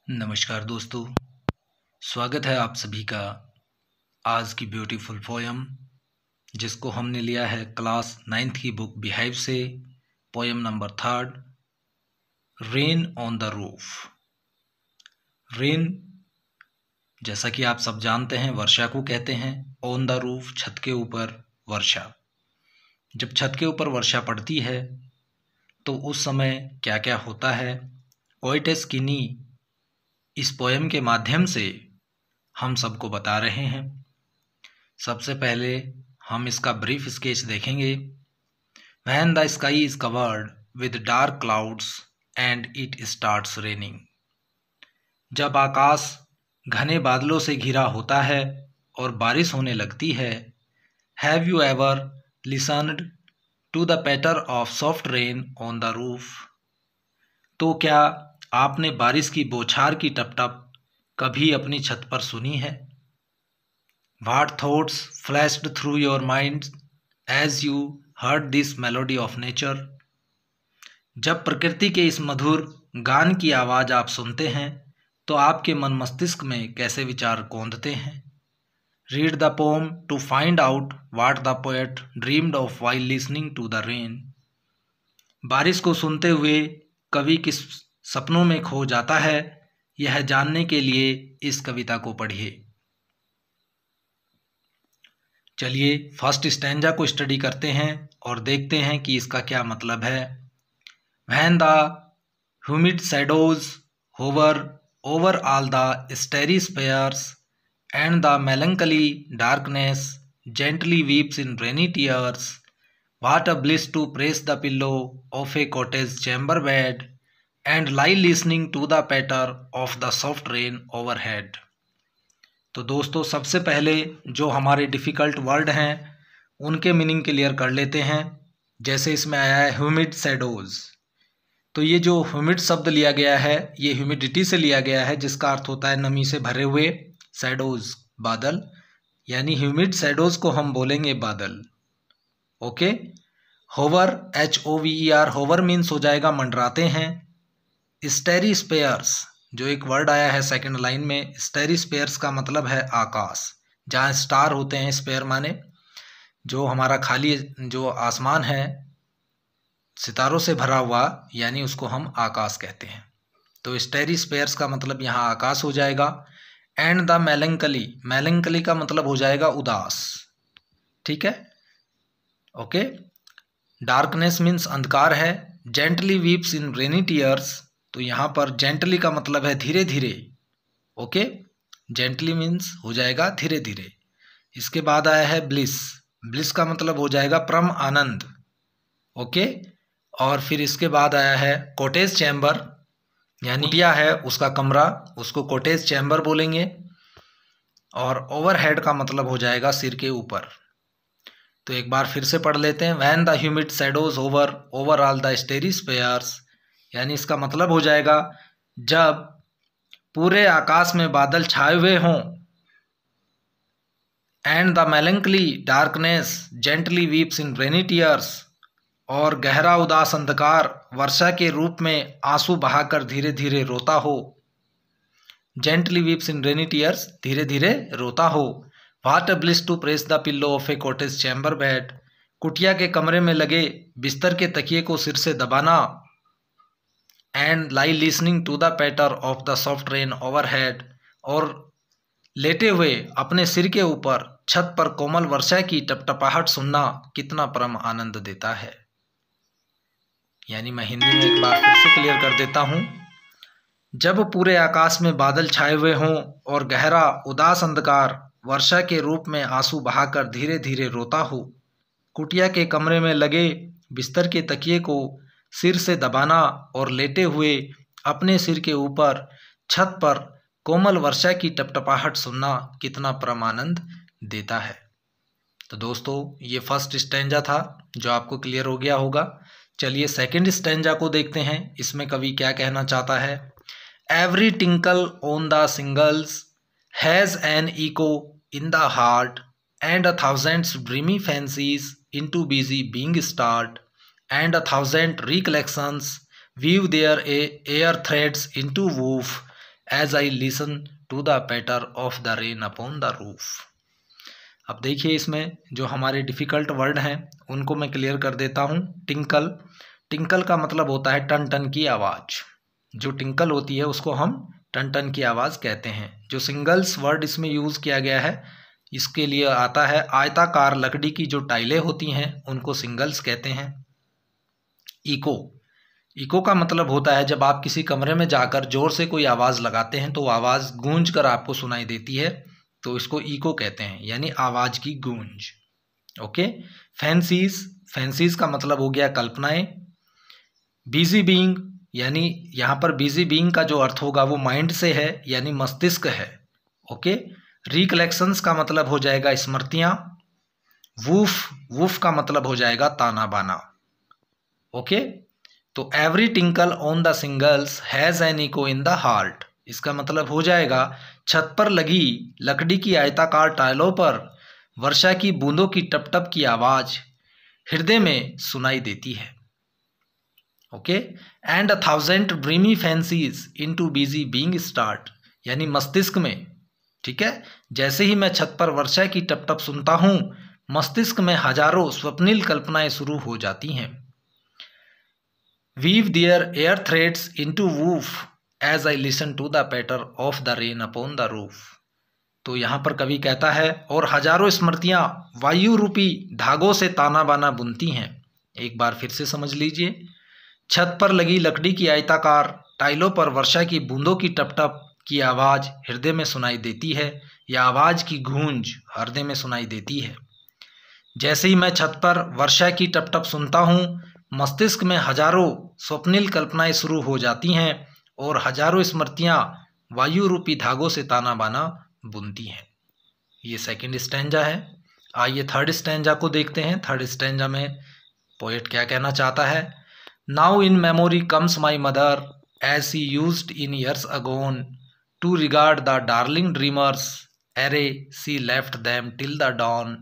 नमस्कार दोस्तों, स्वागत है आप सभी का आज की ब्यूटीफुल पोयम जिसको हमने लिया है क्लास 9th की बुक बिहाइव से। Poem number 3, rain on the roof. Rain जैसा कि आप सब जानते हैं वर्षा को कहते हैं। ऑन द रूफ छत के ऊपर वर्षा। जब छत के ऊपर वर्षा पड़ती है तो उस समय क्या क्या होता है, ओएटस किनी इस पोयम के माध्यम से हम सबको बता रहे हैं। सबसे पहले हम इसका ब्रीफ स्केच देखेंगे। When the sky is covered with dark clouds and it starts raining. जब आकाश घने बादलों से घिरा होता है और बारिश होने लगती है। Have you ever listened to the patter of soft rain on the roof. तो क्या आपने बारिश की बौछार की टप-टप कभी अपनी छत पर सुनी है? What thoughts flashed through your mind as you heard this melody of nature? जब प्रकृति के इस मधुर गान की आवाज़ आप सुनते हैं तो आपके मन मस्तिष्क में कैसे विचार कौंधते हैं? Read the poem to find out what the poet dreamed of while listening to the rain. बारिश को सुनते हुए कवि किस सपनों में खो जाता है, यह जानने के लिए इस कविता को पढ़िए। चलिए फर्स्ट स्टैंजा को स्टडी करते हैं और देखते हैं कि इसका क्या मतलब है। When the humid shadows hover over all the starry spheres and the melancholy darkness gently weeps in rainy tears, what a bliss to press the pillow of a cottage chamber bed and lie listening to the patter of the soft rain overhead. तो दोस्तों सबसे पहले जो हमारे difficult word हैं उनके meaning clear कर लेते हैं। जैसे इसमें आया है ह्यूमिड शैडोज़, तो ये जो ह्यूमिड शब्द लिया गया है ये ह्यूमिडिटी से लिया गया है, जिसका अर्थ होता है नमी से भरे हुए। शैडोज़ बादल, यानी ह्यूमिड शैडोज़ को हम बोलेंगे बादल। Okay. Hover HOVER, hover means हो जाएगा मंडराते हैं। स्टेरी स्पेयर्स जो एक वर्ड आया है सेकंड लाइन में, स्टेरी स्पेयर्स का मतलब है आकाश, जहाँ स्टार होते हैं। स्पेयर माने जो हमारा खाली जो आसमान है सितारों से भरा हुआ, यानी उसको हम आकाश कहते हैं। तो स्टेरी स्पेयर्स का मतलब यहाँ आकाश हो जाएगा। एंड द मेलंकली, मेलंकली का मतलब हो जाएगा उदास। ठीक है, ओके। डार्कनेस मीन्स अंधकार है। Gently weeps in rainy tears, तो यहाँ पर जेंटली का मतलब है धीरे धीरे। ओके, जेंटली मीन्स हो जाएगा धीरे धीरे। इसके बाद आया है ब्लिस, ब्लिस का मतलब हो जाएगा परम आनंद। ओके, और फिर इसके बाद आया है कॉटेज चैम्बर, यानी कुटिया है उसका कमरा, उसको कॉटेज चैम्बर बोलेंगे। और ओवरहेड का मतलब हो जाएगा सिर के ऊपर। तो एक बार फिर से पढ़ लेते हैं। When the humid shadows hover over all the starry spheres, यानी इसका मतलब हो जाएगा जब पूरे आकाश में बादल छाए हुए हों। And the melancholy darkness gently weeps in rainy tears, और गहरा उदास अंधकार वर्षा के रूप में आंसू बहाकर धीरे धीरे रोता हो। Gently weeps in rainy tears, धीरे धीरे रोता हो। What a bliss to press the pillow of a cottage chamber bed, कुटिया के कमरे में लगे बिस्तर के तकिए को सिर से दबाना। And lie listening to the patter of the soft rain overhead, और लेटे हुए अपने सिर के ऊपर छत पर कोमल वर्षा की टपटपाहट सुनना कितना परम आनंद देता है। यानी मैं हिंदी में एक बार फिर से क्लियर कर देता हूँ। जब पूरे आकाश में बादल छाए हुए हों और गहरा उदास अंधकार वर्षा के रूप में आंसू बहाकर धीरे धीरे रोता हो, कुटिया के कमरे में लगे बिस्तर के तकिए को सिर से दबाना और लेटे हुए अपने सिर के ऊपर छत पर कोमल वर्षा की टपटपाहट सुनना कितना परम आनंद देता है। तो दोस्तों ये फर्स्ट स्टैंजा था जो आपको क्लियर हो गया होगा। चलिए सेकंड स्टैंजा को देखते हैं, इसमें कवि क्या कहना चाहता है। Every tinkle on the shingles has an echo in the heart and a thousands dreamy fancies into busy being start and 1,000 recollections weave their air threads into woof as I listen to the patter of the rain upon the roof. अब देखिए इसमें जो हमारे difficult word हैं उनको मैं clear कर देता हूँ। टिंकल, टिंकल का मतलब होता है टन टन की आवाज़। जो टिंकल होती है उसको हम टन टन की आवाज़ कहते हैं। जो सिंगल्स वर्ड इसमें यूज़ किया गया है इसके लिए आता है आयताकार लकड़ी की जो टाइलें होती हैं उनको सिंगल्स कहते हैं। इको, इको का मतलब होता है जब आप किसी कमरे में जाकर ज़ोर से कोई आवाज़ लगाते हैं तो आवाज़ गूंज कर आपको सुनाई देती है, तो इसको इको कहते हैं, यानी आवाज़ की गूंज। ओके। फैंसीज, फैंसीज का मतलब हो गया कल्पनाएं। बिजी बीइंग, यानी यहाँ पर बिजी बीइंग का जो अर्थ होगा वो माइंड से है, यानी मस्तिष्क है। ओके। रिकलेक्शंस का मतलब हो जाएगा स्मृतियाँ। वूफ, वूफ का मतलब हो जाएगा ताना बाना। ओके। तो every tinkle on the shingles has an echo in the heart, इसका मतलब हो जाएगा छत पर लगी लकड़ी की आयताकार टाइलों पर वर्षा की बूंदों की टप टप की आवाज़ हृदय में सुनाई देती है। Okay. And 1000 dreamy fancies into busy being start, यानी मस्तिष्क में, ठीक है, जैसे ही मैं छत पर वर्षा की टप टप सुनता हूँ मस्तिष्क में हजारों स्वप्निल कल्पनाएं शुरू हो जाती हैं। Weave their air threads into woof as I listen to the patter of the rain upon the roof. तो यहाँ पर कवि कहता है और हजारों स्मृतियाँ वायु रूपी धागों से ताना बाना बुनती हैं। एक बार फिर से समझ लीजिए। छत पर लगी लकड़ी की आयताकार टाइलों पर वर्षा की बूंदों की टप टप की आवाज़ हृदय में सुनाई देती है, या आवाज़ की गूंज हृदय में सुनाई देती है। जैसे ही मैं छत पर वर्षा की टप टप सुनता हूँ मस्तिष्क में हजारों स्वप्निल कल्पनाएं शुरू हो जाती हैं और हजारों स्मृतियाँ वायु रूपी धागों से ताना बाना बुनती हैं। ये सेकंड स्टैंजा है। आइए थर्ड स्टैंजा को देखते हैं। थर्ड स्टैंजा में पोएट क्या कहना चाहता है। Now in memory comes my mother as she used in years agone to regard the darling dreamers ere she left them till the dawn.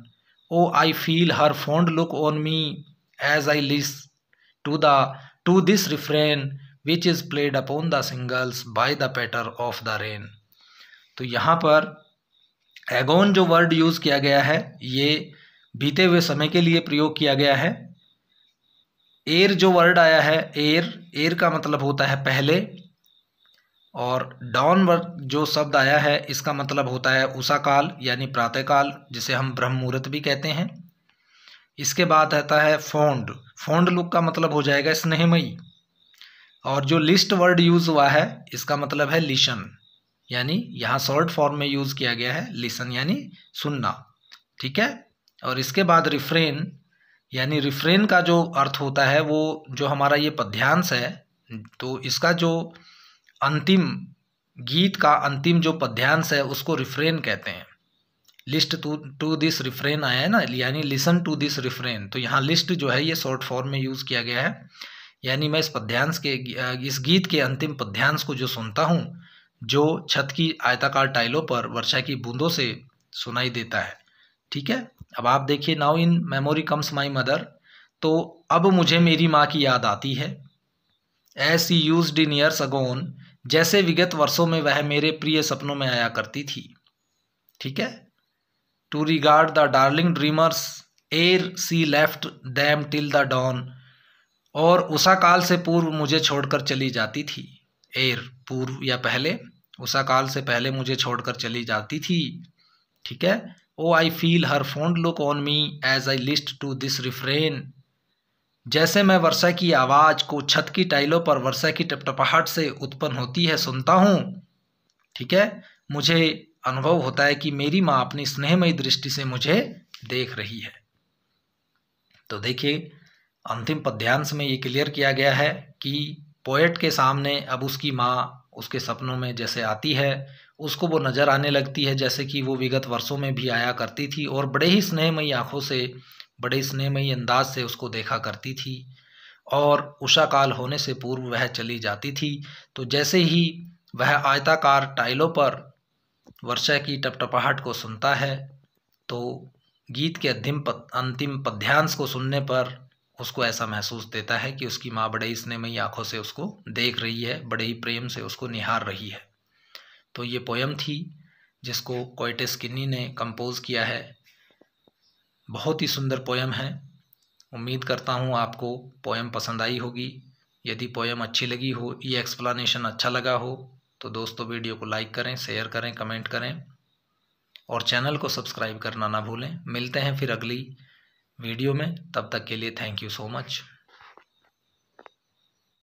Oh I feel her fond look on me as I listen to this refrain which is played upon the singles by the patter of the rain। तो यहाँ पर Aegon जो word use किया गया है ये बीते हुए समय के लिए प्रयोग किया गया है। एर जो वर्ड आया है, एर का मतलब होता है पहले, और डॉन वर्ड जो शब्द आया है इसका मतलब होता है उषा काल यानी प्रातःकाल, जिसे हम ब्रह्म मुहूर्त भी कहते हैं। इसके बाद आता है फोंड, फोंड लुक का मतलब हो जाएगा स्नेहमयी, और जो लिस्ट वर्ड यूज हुआ है इसका मतलब है लिसन, यानी यहाँ शॉर्ट फॉर्म में यूज किया गया है लिसन यानी सुनना, ठीक है। और इसके बाद रिफ्रेन, यानी रिफ्रेन का जो अर्थ होता है वो जो हमारा ये पद्यांश है, तो इसका जो अंतिम गीत का अंतिम जो पद्यांश है उसको रिफ्रेन कहते हैं। लिस्ट टू दिस रिफ्रेन आया है ना, यानी लिसन टू दिस रिफ्रेन, तो यहाँ लिस्ट जो है ये शॉर्ट फॉर्म में यूज़ किया गया है, यानी मैं इस पद्यांश के इस गीत के अंतिम पद्यांश को जो सुनता हूँ जो छत की आयताकार टाइलों पर वर्षा की बूंदों से सुनाई देता है, ठीक है। अब आप देखिए now in memory comes my mother, तो अब मुझे मेरी माँ की याद आती है। As she used in years agone, जैसे विगत वर्षों में वह मेरे प्रिय सपनों में आया करती थी, ठीक है। To regard the darling dreamers ere she left them till the dawn, और उषा काल से पूर्व मुझे छोड़कर चली जाती थी। एर पूर्व या पहले, उषा काल से पहले मुझे छोड़कर चली जाती थी, ठीक है। Oh I feel her fond look on me as I list to this refrain, जैसे मैं वर्षा की आवाज़ को छत की टाइलों पर वर्षा की टपटपाहट से उत्पन्न होती है सुनता हूँ, ठीक है। मुझे अनुभव होता है कि मेरी माँ अपनी स्नेहमयी दृष्टि से मुझे देख रही है। तो देखिए अंतिम पद्यांश में ये क्लियर किया गया है कि पोएट के सामने अब उसकी माँ उसके सपनों में जैसे आती है, उसको वो नज़र आने लगती है जैसे कि वो विगत वर्षों में भी आया करती थी, और बड़े ही स्नेहमयी आँखों से, बड़े स्नेहमयी अंदाज से उसको देखा करती थी, और उषा काल होने से पूर्व वह चली जाती थी। तो जैसे ही वह आयताकार टाइलों पर वर्षा की टपटपाहट को सुनता है तो गीत के अंतिम पद्यांश को सुनने पर उसको ऐसा महसूस देता है कि उसकी माँ बड़े ही स्नेहमयी आँखों से उसको देख रही है, बड़े ही प्रेम से उसको निहार रही है। तो ये पोयम थी जिसको कोएटेस किन्नी ने कंपोज किया है। बहुत ही सुंदर पोयम है। उम्मीद करता हूँ आपको पोयम पसंद आई होगी। यदि पोयम अच्छी लगी हो, ये एक्सप्लेनेशन अच्छा लगा हो, तो दोस्तों वीडियो को लाइक करें, शेयर करें, कमेंट करें और चैनल को सब्सक्राइब करना ना भूलें। मिलते हैं फिर अगली वीडियो में, तब तक के लिए थैंक यू सो मच।